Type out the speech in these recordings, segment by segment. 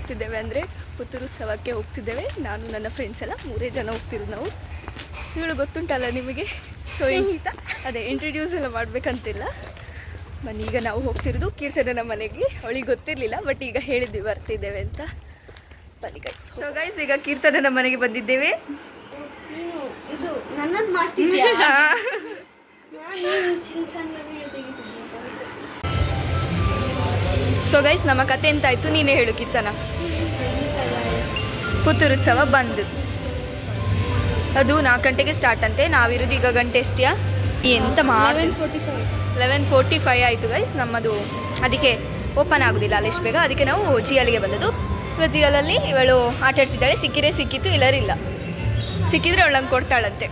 ಹೋಗ್ತಿದ್ದೇವೆ ಅಂದರೆ ಪುತ್ತೂರು ಉತ್ಸವಕ್ಕೆ ಹೋಗ್ತಿದ್ದೇವೆ. ನಾನು ನನ್ನ ಫ್ರೆಂಡ್ಸ್ ಎಲ್ಲ 3 ಜನ ಹೋಗ್ತಿರೋದು ನಾವು. ಇವಳು ಗೊತ್ತುಂಟಲ್ಲ ನಿಮಗೆ, ಸೊ ಅದೇ ಇಂಟ್ರಡ್ಯೂಸ್ ಎಲ್ಲ ಮಾಡಬೇಕಂತಿಲ್ಲ. ಬನ್ನಿ, ಈಗ ನಾವು ಹೋಗ್ತಿರೋದು ಕೀರ್ತನ ಮನೆಗೆ. ಅವಳಿಗೆ ಗೊತ್ತಿರಲಿಲ್ಲ, ಬಟ್ ಈಗ ಹೇಳಿದ್ವಿ ಬರ್ತಿದ್ದೇವೆ ಅಂತ. ಬನ್ನಿ ಗೈಸ್. ಸೊ ಗೈಸ್, ಈಗ ಕೀರ್ತನ ಮನೆಗೆ ಬಂದಿದ್ದೇವೆ. ಇದು ನನ್ನದು ಮಾಡ್ತಿದ್ಯಾ? ಸೊ ಗೈಸ್, ನಮ್ಮ ಕತೆ ಎಂತ ಆಯಿತು ನೀನೇ ಹೇಳು ಕೀರ್ತನ. ಪುತ್ತೂರು ಉತ್ಸವ ಬಂದು ಅದು 4 ಗಂಟೆಗೆ ಸ್ಟಾರ್ಟ್ ಅಂತೆ. ನಾವಿರೋದು ಈಗ ಗಂಟೆ ಎಷ್ಟಿಯಾ ಎಂತ ಮಾಡಿ 11:45 ಆಯಿತು ಗೈಸ್. ನಮ್ಮದು ಅದಕ್ಕೆ ಓಪನ್ ಆಗೋದಿಲ್ಲ ಅಲ್ಲ ಎಷ್ಟು ಬೇಗ, ಅದಕ್ಕೆ ನಾವು ಜಿಯಲ್ಗೆ ಬಂದದ್ದು. ಈಗ ಜಿಯಲಲ್ಲಿ ಇವಳು ಆಟ ಆಡ್ತಿದ್ದಾಳೆ. ಸಿಕ್ಕಿತ್ತು, ಇಲ್ಲರಿಲ್ಲ. ಸಿಕ್ಕಿದ್ರೆ ಅವಳಂಗೆ ಕೊಡ್ತಾಳಂತೆ.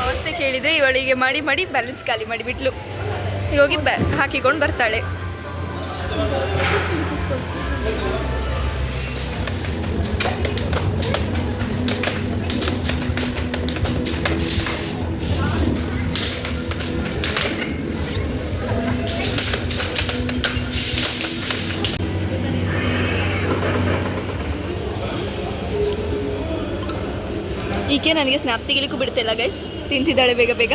ಅವಸ್ಥೆ ಕೇಳಿದರೆ ಇವಳಿಗೆ ಮಾಡಿ ಬ್ಯಾಲೆನ್ಸ್ ಖಾಲಿ ಮಾಡಿಬಿಟ್ಲು. ಈಗ ಹೋಗಿ ಹಾಕಿಕೊಂಡು ಬರ್ತಾಳೆ. ಈಕೆ ನನಗೆ ಸ್ನ್ಯಾಪ್ ತೆಗಿಲಿಕ್ಕೂ ಬಿಡ್ತಿಲ್ಲ ಗೈಸ್. ತಿಂತಿದ್ದಾಳೆ ಬೇಗ ಬೇಗ.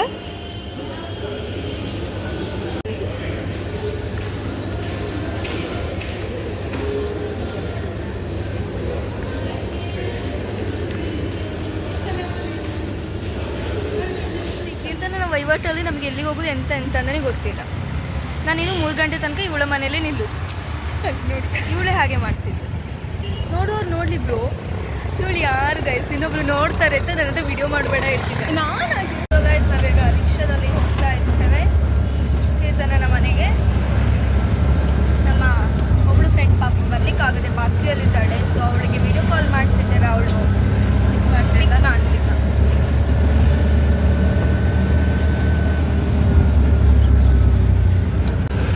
ಕೀರ್ತನ ವಹಿವಾಟಲ್ಲಿ ನಮಗೆ ಎಲ್ಲಿಗೆ ಹೋಗೋದು ಎಂತಂದೇ ಗೊತ್ತಿಲ್ಲ. ನಾನಿನ್ನು 3 ಗಂಟೆ ತನಕ ಇವಳ ಮನೆಯಲ್ಲೇ ನಿಲ್ಲುದು. ನೋಡಿ, ಇವಳೇ ಹಾಗೆ ಮಾಡಿಸಿದ್ದು. ನೋಡೋರು ನೋಡ್ಲಿ ಬ್ರೋ, ಇವಳು ಯಾರು ಗೈಸ್, ಇನ್ನೊಬ್ರು ನೋಡ್ತಾರೆ ಅಂತ ನನ್ನ ಹತ್ರ ವಿಡಿಯೋ ಮಾಡಬೇಡ ಹೇಳ್ತಿದ್ದೆ ನಾನು. ಗೈಸ್, ನಾವೀಗ ರಿಕ್ಷಾದಲ್ಲಿ ಹೋಗ್ತಾ ಇರ್ತೇವೆ ಕೀರ್ತನನ ಮನೆಗೆ. ನಮ್ಮ ಒಬ್ಬಳು ಫ್ರೆಂಡ್ ಪಾಪ ಬರ್ಲಿಕ್ಕಾಗದೆ ಬಾಕಿಯಲ್ಲಿದ್ದಾಳೆ. ಸೊ ಅವಳಿಗೆ ವಿಡಿಯೋ ಕಾಲ್ ಮಾಡ್ತಿದ್ದೇವೆ. ಅವಳು ಬರ್ಲಿಲ್ಲ, ನಾನು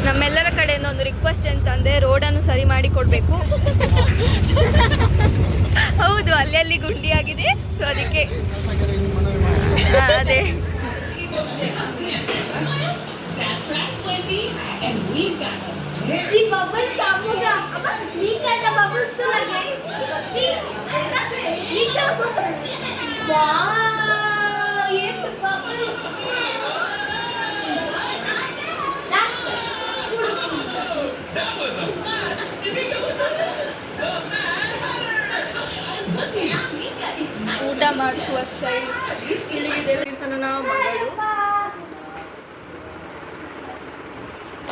ನಮ್ಮೆಲ್ಲರ ಕಡೆಯಿಂದ ಒಂದು ರಿಕ್ವೆಸ್ಟ್ ಅಂತಂದರೆ ರೋಡನ್ನು ಸರಿ ಮಾಡಿ ಕೊಡಬೇಕು. ಹೌದು, ಅಲ್ಲಿ ಗುಂಡಿ ಆಗಿದೆ. ಸೊ ಅದಕ್ಕೆ ಅದೇ ಊಟ ಮಾಡಿಸುವ ಸ್ಟೈಲ್ ಕೀರ್ತನನ ಮಗಳು.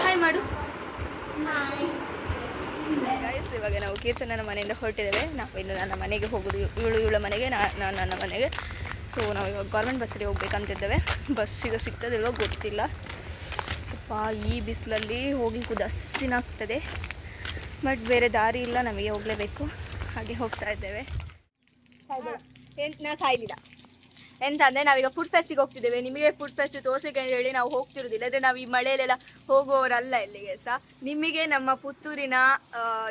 ಹಾಯ್ ಮಾಡು. ಗೈಸ್, ಇವಾಗ ನಾವು ಕೀರ್ತನನ ಮನೆಯಿಂದ ಹೊರಟಿದ್ದೇವೆ. ನಾವು ಇನ್ನು ನನ್ನ ಮನೆಗೆ ಹೋಗೋದು. ಇವಳ ಮನೆಗೆ, ನಾನು ನನ್ನ ಮನೆಗೆ. ಸೊ ನಾವು ಇವಾಗ ಗೌರ್ಮೆಂಟ್ ಬಸ್ಸಲ್ಲಿ ಹೋಗ್ಬೇಕಂತಿದ್ದೇವೆ. ಬಸ್ ಈಗ ಸಿಗ್ತದಿಲ್ವೋ ಗೊತ್ತಿಲ್ಲ. ಅಪ್ಪ, ಈ ಬಿಸಿಲಲ್ಲಿ ಹೋಗ್ಲಿಕ್ಕೂ ದಸ್ಸಿನಾಗ್ತದೆ. ಬಟ್ ಬೇರೆ ದಾರಿ ಇಲ್ಲ, ನಮಗೆ ಹೋಗಲೇಬೇಕು. ಹಾಗೆ ಹೋಗ್ತಾ ಇದ್ದೇವೆ. ನಾ ಸಾಯ್ಲಿಲ್ಲ ಎಂತ ಅಂದರೆ ನಾವೀಗ ಫುಡ್ ಫೆಸ್ಟಿಗೆ ಹೋಗ್ತಿದ್ದೇವೆ. ನಿಮಗೆ ಫುಡ್ ಫೆಸ್ಟ್ ತೋರ್ಸಕ್ಕೆ ಅಂತ ಹೇಳಿ ನಾವು ಹೋಗ್ತಿರೋದಿಲ್ಲ. ಅಂದರೆ ನಾವು ಈ ಮಳೆಯಲ್ಲೆಲ್ಲ ಹೋಗುವವರಲ್ಲ ಇಲ್ಲಿಗೆ ಸಹ. ನಿಮಗೆ ನಮ್ಮ ಪುತ್ತೂರಿನ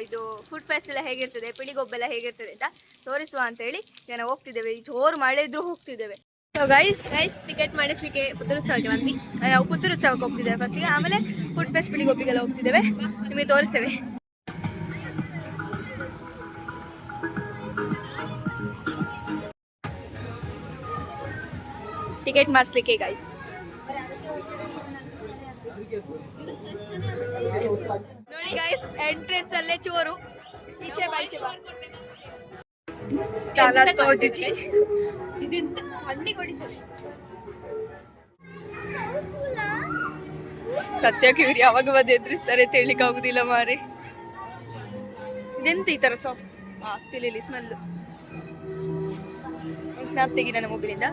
ಇದು ಫುಡ್ ಫೆಸ್ಟ್ ಎಲ್ಲ ಹೇಗಿರ್ತದೆ, ಪಿಳಿಗೊಬ್ಬೆಲ್ಲ ಹೇಗಿರ್ತದೆ ಅಂತ ತೋರಿಸುವ ಅಂತೇಳಿ ಈಗ ನಾವು ಹೋಗ್ತಿದ್ದೇವೆ. ಈ ಜೋರು ಮಳೆ ಇದ್ರೂ ಹೋಗ್ತಿದ್ದೇವೆ. ಸೊ ಗೈಸ್, ಟಿಕೆಟ್ ಮಾಡಿಸ್ಲಿಕ್ಕೆ ಪುತ್ತೂರು ಉತ್ಸವಕ್ಕೆ ಬಂದ್ವಿ. ನಾವು ಪುತ್ತೂರು ಉತ್ಸವಕ್ಕೆ ಹೋಗ್ತಿದ್ದೇವೆ ಫಸ್ಟಿಗೆ, ಆಮೇಲೆ ಫುಡ್ ಫೆಸ್ಟ್ ಪಿಳಿಗೊಬ್ಬಿಗೆಲ್ಲ ಹೋಗ್ತಿದ್ದೇವೆ. ನಿಮಗೆ ತೋರಿಸ್ತೇವೆ. ಟಿಕೆಟ್ ಮಾಡಿಸ್ಲಿಕ್ಕೆ ಗೈಸ್. ನೋಡಿ ಗೈಸ್, ಎಂಟ್ರೆನ್ಸ್ ಅಲ್ಲೇ ಚೋರು. ಈಚೆ ಬಾಯ್ಚೆ ಬಾ. ಸತ್ಯಕ್ಕೆ ಇವ್ರು ಯಾವಾಗ ಬಂದು ಎದುರಿಸ್ತಾರೆ ಅಂತ ಹೇಳಿಕ್ಕೆ ಆಗುದಿಲ್ಲ ಮಾರೆ. ಇದೆಂತ ಈ ತರ ಸಾಫ್ಟ್ ಆಗ್ತಿಲ್ಲ ಇಲ್ಲಿ ಸ್ಮೆಲ್. ಸ್ನ್ಯಾಪ್ ತೆಗಿ ನನ್ನ ಮೊಬೈಲಿಂದ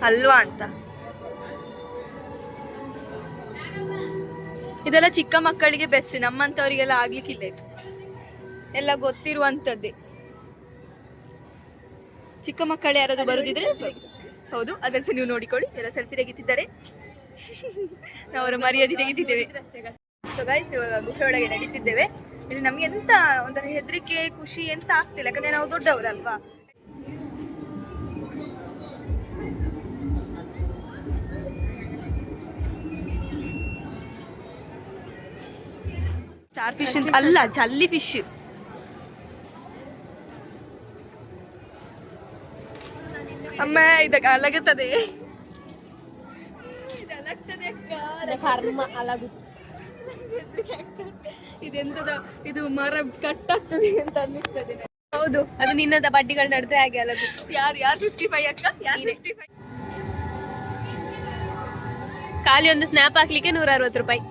ಅಲ್ವಾ ಅಂತ. ಇದೆಲ್ಲ ಚಿಕ್ಕ ಮಕ್ಕಳಿಗೆ ಬೆಸ್ಟ್, ನಮ್ಮಂಥವರಿಗೆಲ್ಲ ಆಗ್ಲಿಕ್ಕಿಲ್ಲ. ಇದು ಎಲ್ಲ ಗೊತ್ತಿರುವಂಥದ್ದೇ. ಚಿಕ್ಕ ಮಕ್ಕಳು ಯಾರಾದ್ರೂ ಬರುದಿದ್ರೆ ಹೌದು, ಅದನ್ನ ನೀವು ನೋಡಿಕೊಳ್ಳಿ. ಎಲ್ಲ ಸೆಲ್ಫಿ ತೆಗಿತಿದ್ದಾರೆ, ನಾವು ಅವರ ಮರ್ಯಾದೆ ತೆಗಿತಿದ್ದೇವೆ. ಸೊ ಗೈಸ್, ಇವಾಗ ಗುಹೆ ಒಳಗೆ ನಡೀತಿದ್ದೇವೆ. ಇಲ್ಲಿ ನಮ್ಗೆ ಎಂತ ಒಂಥರ ಹೆದರಿಕೆ ಖುಷಿ ಎಂತ ಆಗ್ತಿಲ್ಲ, ಯಾಕಂದ್ರೆ ನಾವು ದೊಡ್ಡವರಲ್ವಾ. ಸ್ಟಾರ್ ಫಿಶ್ ಅಂತ ಅಲ್ಲ, ಜಲ್ಲಿ ಫಿಶ್. ಅಮ್ಮ ಇದಕ್ಕೆ ಅಲಗುತ್ತದೆ, ಇದೆಂತದ, ಇದು ಮರ ಕಟ್ಟಾಗ್ತದೆ ಅಂತ ಅನ್ನಿಸ್ತದೆ. ಹೌದು, ಅದು ನಿನ್ನದ ಬಡ್ಡಿಗಳು ನಡೆದ್ರೆ ಹಾಗೆ ಅಲಗುದು. ಯಾರು 55 ಅಕ್ಕ, ಯಾರು 55? ಖಾಲಿ ಒಂದು ಸ್ನ್ಯಾಪ್ ಹಾಕ್ಲಿಕ್ಕೆ 160 ರೂಪಾಯಿ.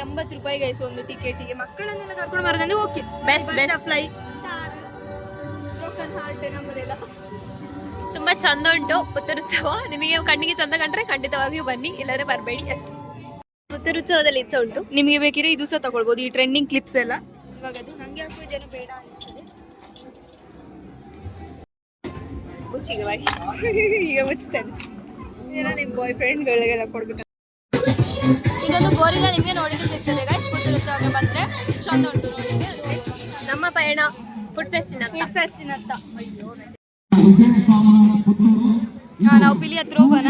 80 ರೂಪಾಯಿ ಗೈಸ್ ಒಂದು ಟಿಕೆಟಿಗೆ. ಮಕ್ಕಳನ್ನೆಲ್ಲ ಕರ್ಕೊಂಡು ಬರೋದಂದ್ರೆ okay, Best. Fly broken heart ನಮ್ಮದೆಲ್ಲ. ತುಂಬಾ ಚಂದ ಉಂಟು ಪುತ್ತೂರುತ್ಸವ. ನಿಮಗೆ ಕಣ್ಣಿಗೆ ಚಂದ ಕಂಡ್ರೆ ಖಂಡಿತವಾಗಿಯೂ ಬನ್ನಿ, ಇಲ್ಲದ್ರೆ ಬರಬೇಡಿ ಅಷ್ಟೇ. ಪುತ್ತೂರುತ್ಸವದಲ್ಲಿ ಇದು ಉಂಟು, ನಿಮಗೆ ಬೇಕಿದ್ರೆ ಇದು ಸಹ ತಗೊಳ್ಬೋದು, ಈ ಟ್ರೆಂಡಿಂಗ್ ಕ್ಲಿಪ್ಸ್ ಎಲ್ಲ. ಇವಾಗ ಅದು ನಂಗೆ ಹಾಕುವ ಜನ ಬೇಡ ಅನಿಸ್ತದೆ. ಮುಚ್ಚಿಗೆ ಬಾಯಿ. ಈಗ ಮುಚ್ತೇನೆ, ಇದೆಲ್ಲ ನಿಮ್ಮ ಬಾಯ್ ಫ್ರೆಂಡ್ಗಳಿಗೆಲ್ಲ ಕೊಡ್ಬೇಕು. ಇದೊಂದು ಗೋರಿಲ್ಲ ನಿಮಗೆ ನೋಡಿದ್ರೆ ಸಿಗ್ತದೆ ಗೈಸ್. ಪುತ್ತೂರುತ್ಸವಕ್ಕೆ ಬಂದ್ರೆ ಚಂದ ಉಂಟು ನೋಡಿದ್ರೆ. ನಮ್ಮ ಪಯಣ ಫುಡ್ ಫೆಸ್ಟಿನತ್ತ. ನಾವು ಪಿಲಿ ಹತ್ರ ಹೋಗೋಣ.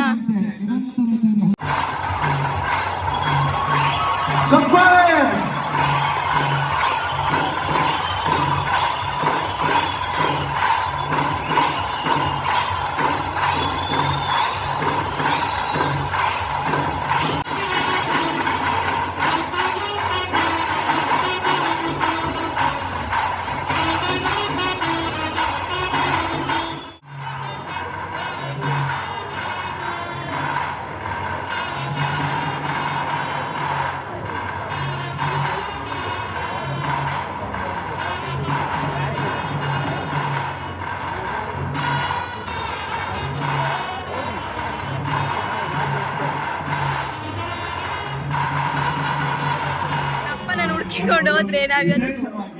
ಅಪ್ಪನ ಹುಡುಕಿಕೊಂಡು ಹೋದ್ರೆ ನಾವೇನು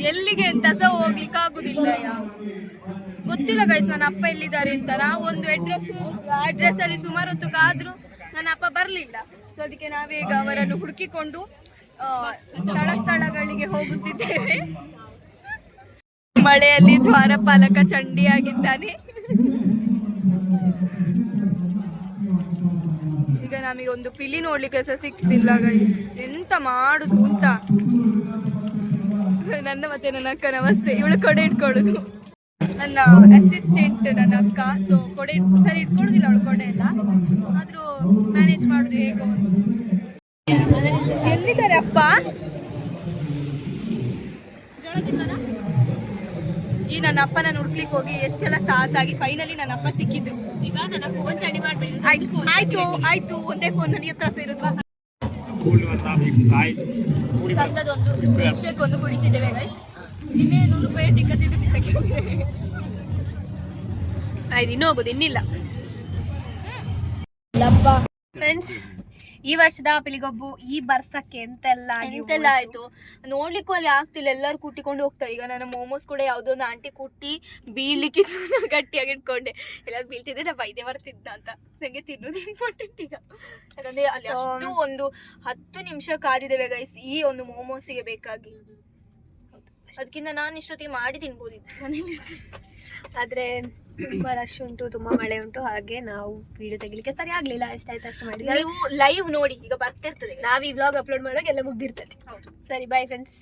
ಎಲ್ಲಿಗೆ ಅಂತ ಸಹ ಹೋಗ್ಲಿಕ್ಕೆ ಆಗುದಿಲ್ಲ. ಗೊತ್ತಿಲ್ಲ ಗೈಸ್ ನನ್ನ ಅಪ್ಪ ಎಲ್ಲಿದ್ದಾರೆ ಅಂತ. ನಾವು ಒಂದು ಅಡ್ರೆಸ್ ಅಲ್ಲಿ ಸುಮಾರು ಹೊತ್ತು ಕಾದ್ರೂ ನನ್ನ ಅಪ್ಪ ಬರ್ಲಿಲ್ಲ. ಸೊ ಅದಕ್ಕೆ ನಾವೀಗ ಅವರನ್ನು ಹುಡುಕಿಕೊಂಡು ಸ್ಥಳಗಳಿಗೆ ಹೋಗುತ್ತಿದ್ದೇವೆ. ಮಳೆಯಲ್ಲಿ ದ್ವಾರಪಾಲಕ ಚಂಡಿಯಾಗಿದ್ದಾನೆ. ಈಗ ನಮಗೆ ಒಂದು ಪಿಲಿ ನೋಡ್ಲಿಕ್ಕೆ ಸಹ ಸಿಕ್ತಿಲ್ಲ ಗೈಸ್, ಎಂತ ಮಾಡುದು ಅಂತ. ನನ್ನ ಮತ್ತೆ ನನ್ನ ಅಕ್ಕನ ಅವಸ್ಥೆ. ಇವಳು ಕೊಡೆ ಇಟ್ಕೊಳ್ಳುದು, ನನ್ನ ಅಸಿಸ್ಟೆಂಟ್ ನನ್ನ ಅಕ್ಕ. ಸೊ ಕೊಡೆ ಸರಿ ಇಟ್ಕೊಳ್ಳುದಿಲ್ಲ ಅವಳು ಕೊಡೆ ಎಲ್ಲ, ಆದ್ರೂ ಮ್ಯಾನೇಜ್ ಮಾಡುದು ಹೇಗೋ. ಎಲ್ಲಿದ್ದಾರೆ ಅಪ್ಪ? ಈ ನನ್ನ ಅಪ್ಪನ ಹುಡ್ಕ್ಲಿಕ್ಕೆ ಹೋಗಿ ಎಷ್ಟೆಲ್ಲ ಸಾಸಾಗಿ ಫೈನಲಿ ನನ್ನ ಅಪ್ಪ ಸಿಕ್ಕಿದ್ರು. ಈಗ ನನ್ನ ಫೋನ್ ಚಂಡಿ ಮಾಡ್ಬೇಡಿ. ಆಯ್ತು ಒಂದೇ ಫೋನ್ ನನಗೆ ಹತ್ರ ಸೇರೋದು. ಚಂದದೊಂದು ಪ್ರೇಕ್ಷಕ್ ಒಂದು ಕುಡಿತಿದ್ದೇವೆ ಗೈಸ್. ನಿನ್ನೆ 100 ರೂಪಾಯಿ ಟಿಕೆಟ್ ಇದು ಬಿಸಕ್ಕೆ ಆಯ್ತು, ಇನ್ನೂ ಹೋಗುದು ಇನ್ನಿಲ್ಲ. ಫ್ರೆಂಡ್ಸ್, ಈ ವರ್ಷದ ಪಿಲಿಗೊಬ್ಬು ಈ ಬರ್ಸಕ್ಕೆ ಎಂತೆಲ್ಲ ಆಯ್ತು ನೋಡ್ಲಿಕ್ಕೂ ಅಲ್ಲಿ ಆಗ್ತಿಲ್ಲ. ಎಲ್ಲರೂ ಕೂಟಿಕೊಂಡು ಹೋಗ್ತಾರೆ. ಈಗ ನನ್ನ ಮೋಮೋಸ್ ಕೂಡ ಯಾವುದೋ ಒಂದು ಆಂಟಿ ಕುಟ್ಟಿ ಬೀಳ್ಲಿಕ್ಕೆ ಗಟ್ಟಿಯಾಗಿ ಇಟ್ಕೊಂಡೆ. ಎಲ್ಲರೂ ಬೀಳ್ತಿದ್ದೆ ನಾ ಬೈದೆ ಬರ್ತಿದ್ದ ಅಂತ. ನಂಗೆ ತಿನ್ನೋದು ಇಂಪಾರ್ಟೆಂಟ್ ಈಗ. ಯಾಕಂದ್ರೆ ಅಲ್ಲಿ ಅಷ್ಟು ಒಂದು 10 ನಿಮಿಷ ಕಾದಿದ್ದೇವೆ ಗೈಸ್ ಈ ಒಂದು ಮೋಮೋಸಿಗೆ ಬೇಕಾಗಿ. ಅದಕ್ಕಿಂತ ನಾನು ಇಷ್ಟೊತ್ತಿಗೆ ಮಾಡಿ ತಿನ್ಬೋದಿತ್ತು ಮನೇಲಿ. ಆದ್ರೆ ತುಂಬಾ ರಶ್ ಉಂಟು, ತುಂಬಾ ಮಳೆ ಉಂಟು, ಹಾಗೆ ನಾವು ವಿಡಿಯೋ ತೆಗಿಲಿಕ್ಕೆ ಸರಿ ಆಗ್ಲಿಲ್ಲ. ಎಷ್ಟಾಯ್ತು ಅಷ್ಟು ಮಾಡಿ. ನೀವು ಲೈವ್ ನೋಡಿ, ಈಗ ಬರ್ತಿರ್ತದೆ. ನಾವು ಈ ವ್ಲಾಗ್ ಅಪ್ಲೋಡ್ ಮಾಡುವಾಗ ಎಲ್ಲ ಮುಗ್ದಿರ್ತದೆ. ಸರಿ, ಬಾಯ್ ಫ್ರೆಂಡ್ಸ್.